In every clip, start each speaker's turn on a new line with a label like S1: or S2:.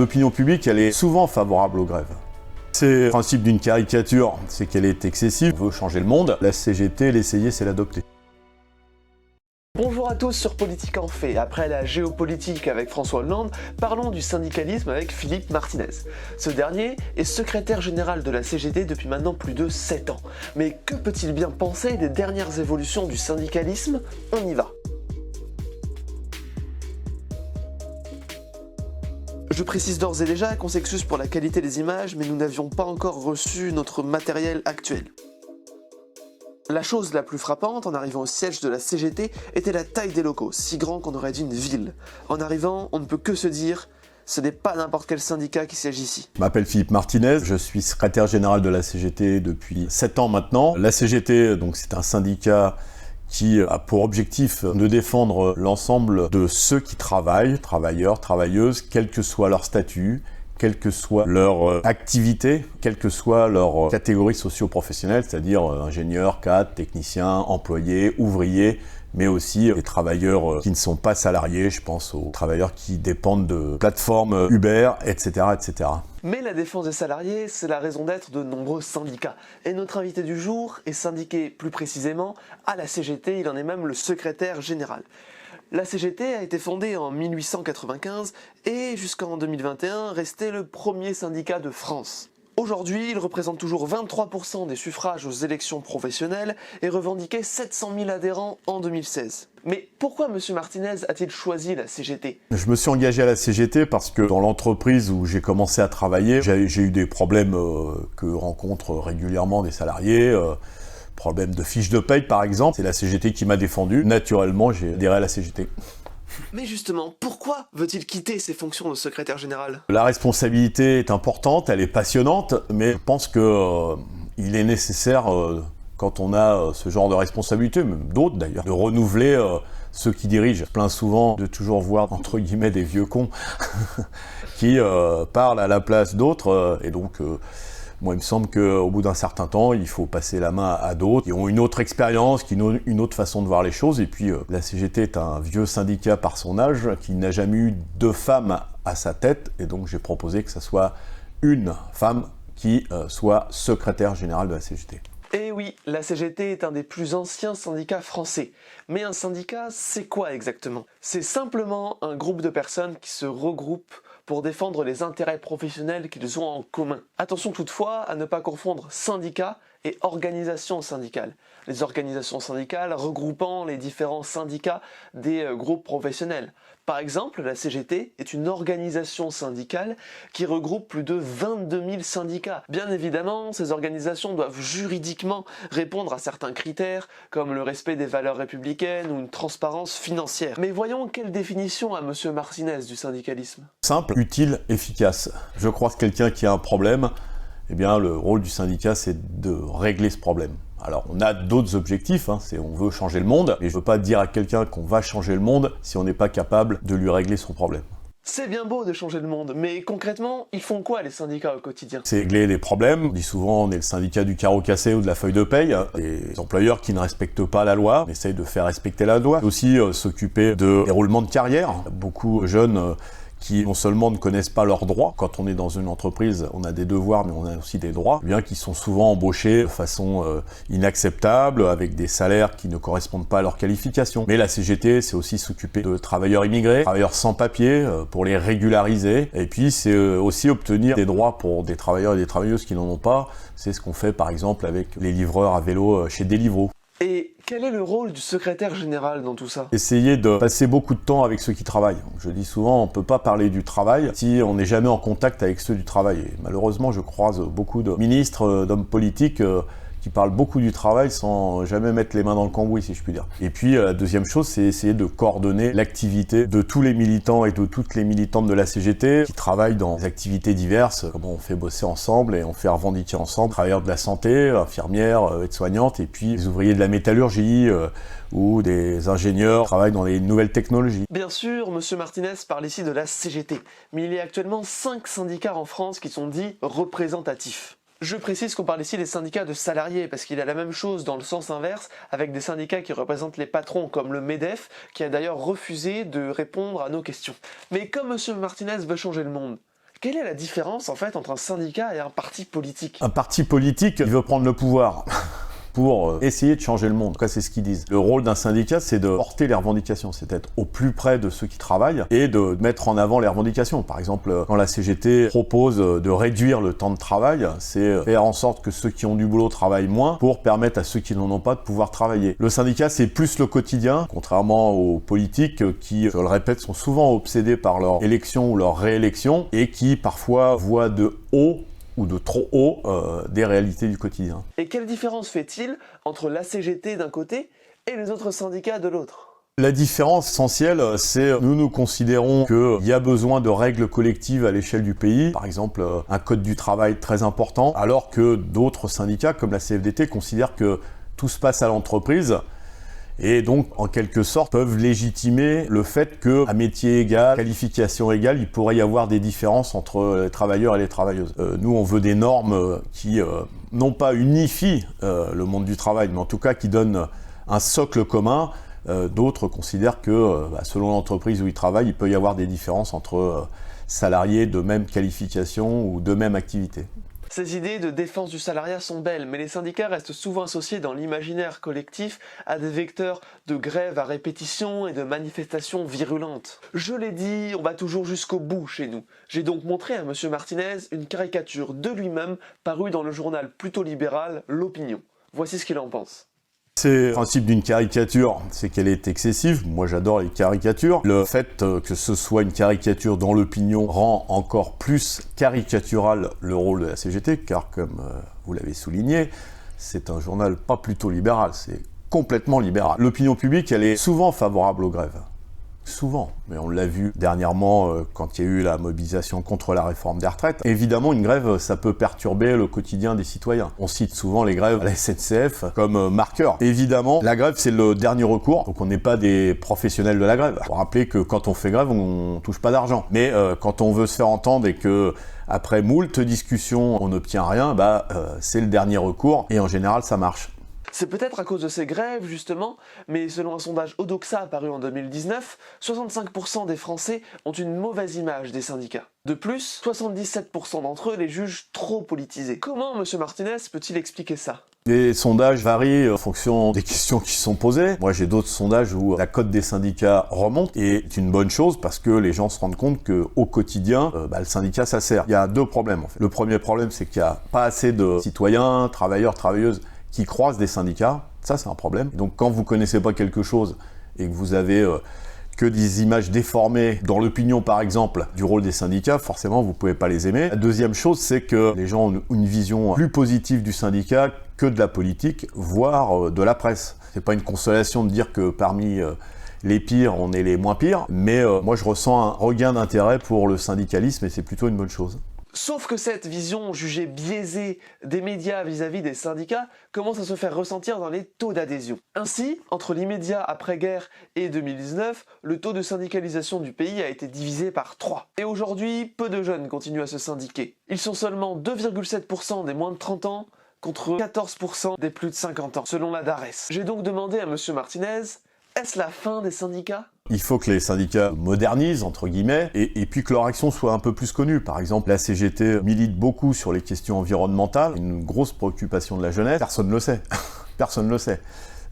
S1: l'opinion publique, elle est souvent favorable aux grèves. C'est le principe d'une caricature, c'est qu'elle est excessive. On veut changer le monde, la CGT, l'essayer, c'est l'adopter.
S2: Bonjour à tous sur Politique en fait. Après la géopolitique avec François Hollande, parlons du syndicalisme avec Philippe Martinez. Ce dernier est secrétaire général de la CGT depuis maintenant plus de 7 ans. Mais que peut-il bien penser des dernières évolutions du syndicalisme? On y va. Je précise d'ores et déjà qu'on s'excuse pour la qualité des images, mais nous n'avions pas encore reçu notre matériel actuel. La chose la plus frappante en arrivant au siège de la CGT était la taille des locaux, si grand qu'on aurait dit une ville. En arrivant, on ne peut que se dire, ce n'est pas n'importe quel syndicat qui siège ici.
S1: Je m'appelle Philippe Martinez, je suis secrétaire général de la CGT depuis 7 ans maintenant. La CGT, donc, c'est un syndicat qui a pour objectif de défendre l'ensemble de ceux qui travaillent, travailleurs, travailleuses, quel que soit leur statut, quelle que soit leur activité, quelle que soit leur catégorie socio-professionnelle, c'est-à-dire ingénieurs, cadres, techniciens, employés, ouvriers, mais aussi les travailleurs qui ne sont pas salariés, je pense aux travailleurs qui dépendent de plateformes Uber, etc., etc.
S2: Mais la défense des salariés, c'est la raison d'être de nombreux syndicats. Et notre invité du jour est syndiqué plus précisément à la CGT, il en est même le secrétaire général. La CGT a été fondée en 1895 et jusqu'en 2021 restait le premier syndicat de France. Aujourd'hui, il représente toujours 23% des suffrages aux élections professionnelles et revendiquait 700 000 adhérents en 2016. Mais pourquoi M. Martinez a-t-il choisi la CGT?
S1: Je me suis engagé à la CGT parce que dans l'entreprise où j'ai commencé à travailler, j'ai eu des problèmes que rencontrent régulièrement des salariés. Problème de fiche de paye par exemple, c'est la CGT qui m'a défendu. Naturellement, j'ai adhéré à la CGT.
S2: Mais justement, pourquoi veut-il quitter ses fonctions de secrétaire général?
S1: La responsabilité est importante, elle est passionnante, mais je pense que il est nécessaire, quand on a ce genre de responsabilité, même d'autres d'ailleurs, de renouveler ceux qui dirigent. Je plains souvent de toujours voir, entre guillemets, des vieux cons qui parlent à la place d'autres, et donc... moi, il me semble qu'au bout d'un certain temps, il faut passer la main à d'autres qui ont une autre expérience, qui ont une autre façon de voir les choses. Et puis, la CGT est un vieux syndicat par son âge, qui n'a jamais eu de femme à sa tête. Et donc, j'ai proposé que ce soit une femme qui soit secrétaire générale de la CGT.
S2: Eh oui, la CGT est un des plus anciens syndicats français. Mais un syndicat, c'est quoi exactement? C'est simplement un groupe de personnes qui se regroupent pour défendre les intérêts professionnels qu'ils ont en commun. Attention toutefois à ne pas confondre syndicat et organisation syndicale. Les organisations syndicales regroupant les différents syndicats des groupes professionnels. Par exemple, la CGT est une organisation syndicale qui regroupe plus de 22 000 syndicats. Bien évidemment, ces organisations doivent juridiquement répondre à certains critères, comme le respect des valeurs républicaines ou une transparence financière. Mais voyons quelle définition a M. Martinez du syndicalisme.
S1: Simple, utile, efficace. Je crois que quelqu'un qui a un problème, eh bien, le rôle du syndicat, c'est de régler ce problème. Alors, on a d'autres objectifs, on veut changer le monde, mais je ne veux pas dire à quelqu'un qu'on va changer le monde si on n'est pas capable de lui régler son problème.
S2: C'est bien beau de changer le monde, mais concrètement, ils font quoi les syndicats au quotidien?
S1: C'est régler les problèmes. On dit souvent on est le syndicat du carreau cassé ou de la feuille de paye. Les employeurs qui ne respectent pas la loi, on essaye de faire respecter la loi. Aussi s'occuper de déroulement de carrière. Beaucoup de jeunes qui non seulement ne connaissent pas leurs droits, quand on est dans une entreprise, on a des devoirs mais on a aussi des droits, bien qui sont souvent embauchés de façon inacceptable, avec des salaires qui ne correspondent pas à leurs qualifications. Mais la CGT, c'est aussi s'occuper de travailleurs immigrés, travailleurs sans papier, pour les régulariser, et puis c'est aussi obtenir des droits pour des travailleurs et des travailleuses qui n'en ont pas. C'est ce qu'on fait par exemple avec les livreurs à vélo chez Deliveroo.
S2: Et quel est le rôle du secrétaire général dans tout ça?
S1: Essayer de passer beaucoup de temps avec ceux qui travaillent. Je dis souvent, on ne peut pas parler du travail si on n'est jamais en contact avec ceux du travail. Et malheureusement, je croise beaucoup de ministres, d'hommes politiques qui parlent beaucoup du travail sans jamais mettre les mains dans le cambouis, si je puis dire. Et puis, la deuxième chose, c'est essayer de coordonner l'activité de tous les militants et de toutes les militantes de la CGT qui travaillent dans des activités diverses, comment on fait bosser ensemble et on fait revendiquer ensemble, travailleurs de la santé, infirmières, aides-soignantes, et puis les ouvriers de la métallurgie, ou des ingénieurs qui travaillent dans les nouvelles technologies.
S2: Bien sûr, M. Martinez parle ici de la CGT, mais il y a actuellement 5 syndicats en France qui sont dits représentatifs. Je précise qu'on parle ici des syndicats de salariés, parce qu'il y a la même chose dans le sens inverse, avec des syndicats qui représentent les patrons, comme le MEDEF, qui a d'ailleurs refusé de répondre à nos questions. Mais comme M. Martinez veut changer le monde, Quelle est la différence en fait entre un syndicat et un parti politique?
S1: Un parti politique, il veut prendre le pouvoir pour essayer de changer le monde. En tout cas, c'est ce qu'ils disent. Le rôle d'un syndicat, c'est de porter les revendications, c'est d'être au plus près de ceux qui travaillent et de mettre en avant les revendications. Par exemple, quand la CGT propose de réduire le temps de travail, c'est faire en sorte que ceux qui ont du boulot travaillent moins pour permettre à ceux qui n'en ont pas de pouvoir travailler. Le syndicat, c'est plus le quotidien, contrairement aux politiques qui, je le répète, sont souvent obsédés par leur élection ou leur réélection et qui parfois voient de haut ou de trop haut des réalités du quotidien.
S2: Et quelle différence fait-il entre la CGT d'un côté et les autres syndicats de l'autre?
S1: La différence essentielle, c'est nous considérons qu'il y a besoin de règles collectives à l'échelle du pays, par exemple un code du travail très important, alors que d'autres syndicats, comme la CFDT, considèrent que tout se passe à l'entreprise, et donc, en quelque sorte, peuvent légitimer le fait qu'à métier égal, qualification égale, il pourrait y avoir des différences entre les travailleurs et les travailleuses. Nous, on veut des normes qui, non pas unifient le monde du travail, mais en tout cas qui donnent un socle commun. D'autres considèrent que, selon l'entreprise où ils travaillent, il peut y avoir des différences entre salariés de même qualification ou de même activité.
S2: Ces idées de défense du salariat sont belles, mais les syndicats restent souvent associés dans l'imaginaire collectif à des vecteurs de grève à répétition et de manifestations virulentes. Je l'ai dit, on va toujours jusqu'au bout chez nous. J'ai donc montré à M. Martinez une caricature de lui-même parue dans le journal plutôt libéral L'Opinion. Voici ce qu'il en pense.
S1: C'est le principe d'une caricature, c'est qu'elle est excessive. Moi, j'adore les caricatures. Le fait que ce soit une caricature dans l'opinion rend encore plus caricatural le rôle de la CGT, car comme vous l'avez souligné, c'est un journal pas plutôt libéral, c'est complètement libéral. L'opinion publique, elle est souvent favorable aux grèves. Souvent, mais on l'a vu dernièrement quand il y a eu la mobilisation contre la réforme des retraites. Évidemment, une grève, ça peut perturber le quotidien des citoyens. On cite souvent les grèves à la SNCF comme marqueur. Évidemment, la grève, c'est le dernier recours, donc on n'est pas des professionnels de la grève. Il faut rappeler que quand on fait grève, on touche pas d'argent. Mais quand on veut se faire entendre et que après moult discussions, on n'obtient rien, c'est le dernier recours, et en général, ça marche.
S2: C'est peut-être à cause de ces grèves, justement, mais selon un sondage Odoxa paru en 2019, 65% des Français ont une mauvaise image des syndicats. De plus, 77% d'entre eux les jugent trop politisés. Comment M. Martinez peut-il expliquer ça?
S1: Les sondages varient en fonction des questions qui sont posées. Moi, j'ai d'autres sondages où la cote des syndicats remonte, et c'est une bonne chose parce que les gens se rendent compte qu'au quotidien, le syndicat, ça sert. Il y a deux problèmes, en fait. Le premier problème, c'est qu'il n'y a pas assez de citoyens, travailleurs, travailleuses qui croisent des syndicats. Ça, c'est un problème. Donc, quand vous connaissez pas quelque chose et que vous avez que des images déformées dans l'opinion, par exemple, du rôle des syndicats, forcément, vous pouvez pas les aimer. La deuxième chose, c'est que les gens ont une vision plus positive du syndicat que de la politique, voire de la presse. C'est pas une consolation de dire que parmi les pires, on est les moins pires, mais moi, je ressens un regain d'intérêt pour le syndicalisme, et c'est plutôt une bonne chose.
S2: Sauf que cette vision jugée biaisée des médias vis-à-vis des syndicats commence à se faire ressentir dans les taux d'adhésion. Ainsi, entre l'immédiat après-guerre et 2019, le taux de syndicalisation du pays a été divisé par 3. Et aujourd'hui, peu de jeunes continuent à se syndiquer. Ils sont seulement 2,7% des moins de 30 ans contre 14% des plus de 50 ans, selon la DARES. J'ai donc demandé à M. Martinez, est-ce la fin des syndicats ?
S1: Il faut que les syndicats modernisent, entre guillemets, et puis que leur action soit un peu plus connue. Par exemple, la CGT milite beaucoup sur les questions environnementales, une grosse préoccupation de la jeunesse. Personne ne le sait. Personne ne le sait.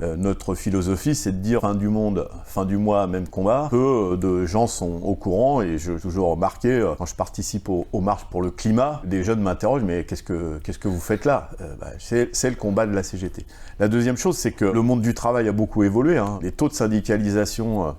S1: Notre philosophie, c'est de dire fin du monde, fin du mois, même combat. Peu de gens sont au courant, et j'ai toujours remarqué, quand je participe aux marches pour le climat, des jeunes m'interrogent, mais qu'est-ce que vous faites là ? C'est le combat de la CGT. La deuxième chose, c'est que le monde du travail a beaucoup évolué. Les taux de syndicalisation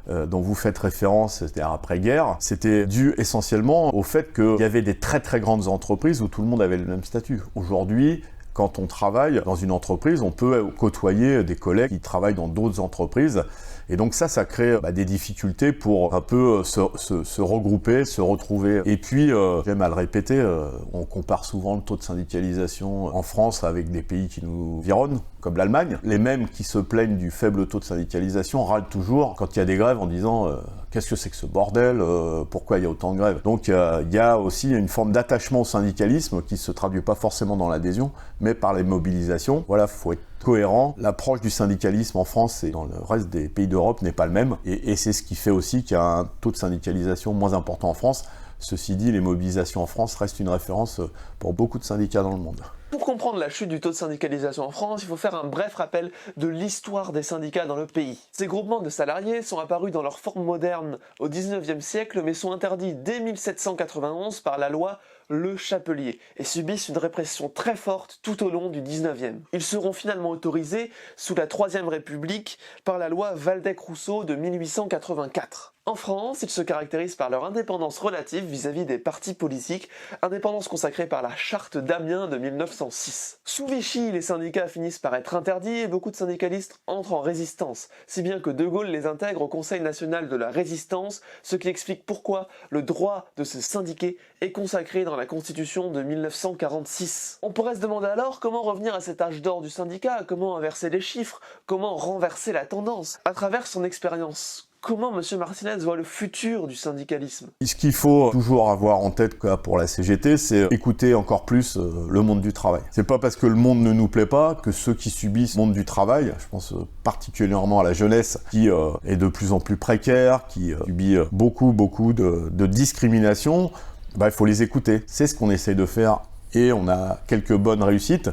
S1: dont vous faites référence, c'est-à-dire après-guerre, c'était dû essentiellement au fait qu'il y avait des très très grandes entreprises où tout le monde avait le même statut. Aujourd'hui, quand on travaille dans une entreprise, on peut côtoyer des collègues qui travaillent dans d'autres entreprises. Et donc ça crée des difficultés pour un peu se regrouper, se retrouver. Et puis, j'aime à le répéter, on compare souvent le taux de syndicalisation en France avec des pays qui nous environnent, comme l'Allemagne. Les mêmes qui se plaignent du faible taux de syndicalisation râlent toujours quand il y a des grèves en disant qu'est-ce que c'est que ce bordel, pourquoi il y a autant de grèves. Donc il y a aussi une forme d'attachement au syndicalisme qui se traduit pas forcément dans l'adhésion, mais par les mobilisations. Voilà, faut être cohérent. L'approche du syndicalisme en France et dans le reste des pays d'Europe n'est pas le même, et c'est ce qui fait aussi qu'il y a un taux de syndicalisation moins important en France, Ceci dit, les mobilisations en France restent une référence pour beaucoup de syndicats dans le monde.
S2: Pour comprendre la chute du taux de syndicalisation en France, il faut faire un bref rappel de l'histoire des syndicats dans le pays. Ces groupements de salariés sont apparus dans leur forme moderne au XIXe siècle, mais sont interdits dès 1791 par la loi Le Chapelier et subissent une répression très forte tout au long du XIXe. Ils seront finalement autorisés sous la Troisième République par la loi Waldeck-Rousseau de 1884. En France, ils se caractérisent par leur indépendance relative vis-à-vis des partis politiques, indépendance consacrée par la Charte d'Amiens de 1906. Sous Vichy, les syndicats finissent par être interdits et beaucoup de syndicalistes entrent en résistance, si bien que De Gaulle les intègre au Conseil national de la résistance, ce qui explique pourquoi le droit de se syndiquer est consacré dans la Constitution de 1946. On pourrait se demander alors comment revenir à cet âge d'or du syndicat, comment inverser les chiffres, comment renverser la tendance. À travers son expérience, comment M. Martinez voit le futur du syndicalisme?
S1: Ce qu'il faut toujours avoir en tête pour la CGT, c'est écouter encore plus le monde du travail. C'est pas parce que le monde ne nous plaît pas que ceux qui subissent le monde du travail, je pense particulièrement à la jeunesse qui est de plus en plus précaire, qui subit beaucoup de discrimination, il faut les écouter. C'est ce qu'on essaye de faire et on a quelques bonnes réussites.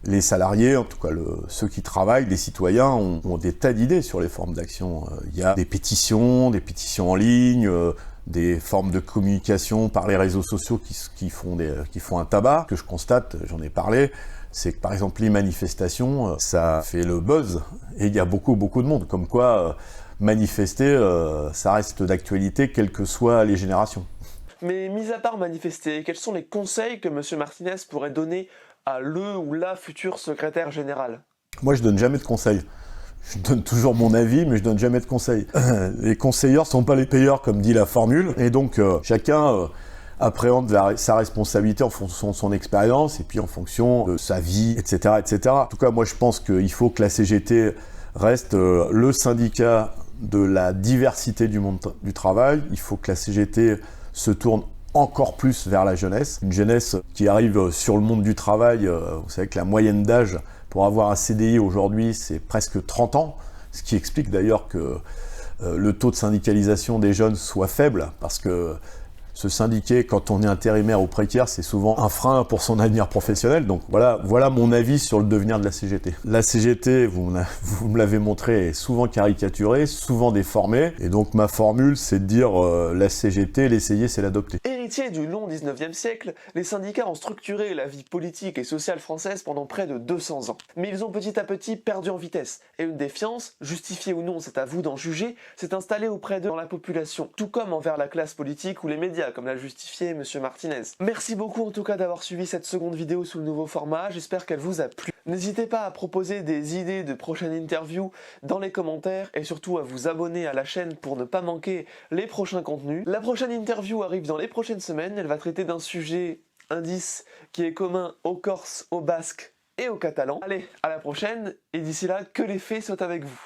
S1: Les salariés, en tout cas ceux qui travaillent, les citoyens, ont des tas d'idées sur les formes d'action. Il y a des pétitions en ligne, des formes de communication par les réseaux sociaux qui font un tabac. Ce que je constate, j'en ai parlé, c'est que par exemple les manifestations, ça fait le buzz et il y a beaucoup de monde. Comme quoi, manifester, ça reste d'actualité, quelles que soient les générations.
S2: Mais mis à part manifester, quels sont les conseils que M. Martinez pourrait donner à le ou la future secrétaire générale?
S1: Moi, je donne jamais de conseils. Je donne toujours mon avis, mais je donne jamais de conseils. Les conseilleurs sont pas les payeurs, comme dit la formule, et donc chacun appréhende sa responsabilité en fonction de son expérience, et puis en fonction de sa vie, etc., etc. En tout cas, moi, je pense qu'il faut que la CGT reste le syndicat de la diversité du monde du travail. Il faut que la CGT se tourne encore plus vers la jeunesse. Une jeunesse qui arrive sur le monde du travail, vous savez que la moyenne d'âge pour avoir un CDI aujourd'hui, c'est presque 30 ans, ce qui explique d'ailleurs que le taux de syndicalisation des jeunes soit faible, parce que se syndiquer quand on est intérimaire ou précaire, c'est souvent un frein pour son avenir professionnel. Donc voilà mon avis sur le devenir de la CGT. La CGT, vous me l'avez montré, est souvent caricaturée, souvent déformée. Et donc ma formule, c'est de dire la CGT, l'essayer, c'est l'adopter.
S2: Héritiers du long 19e siècle, les syndicats ont structuré la vie politique et sociale française pendant près de 200 ans. Mais ils ont petit à petit perdu en vitesse, et une défiance, justifiée ou non, c'est à vous d'en juger, s'est installée auprès d'eux dans la population, tout comme envers la classe politique ou les médias, comme l'a justifié M. Martinez. Merci beaucoup en tout cas d'avoir suivi cette seconde vidéo sous le nouveau format, j'espère qu'elle vous a plu. N'hésitez pas à proposer des idées de prochaines interviews dans les commentaires et surtout à vous abonner à la chaîne pour ne pas manquer les prochains contenus. La prochaine interview arrive dans les prochaines semaines, elle va traiter d'un sujet indice qui est commun aux Corses, aux Basques et aux Catalans. Allez, à la prochaine et d'ici là, que les fées soient avec vous.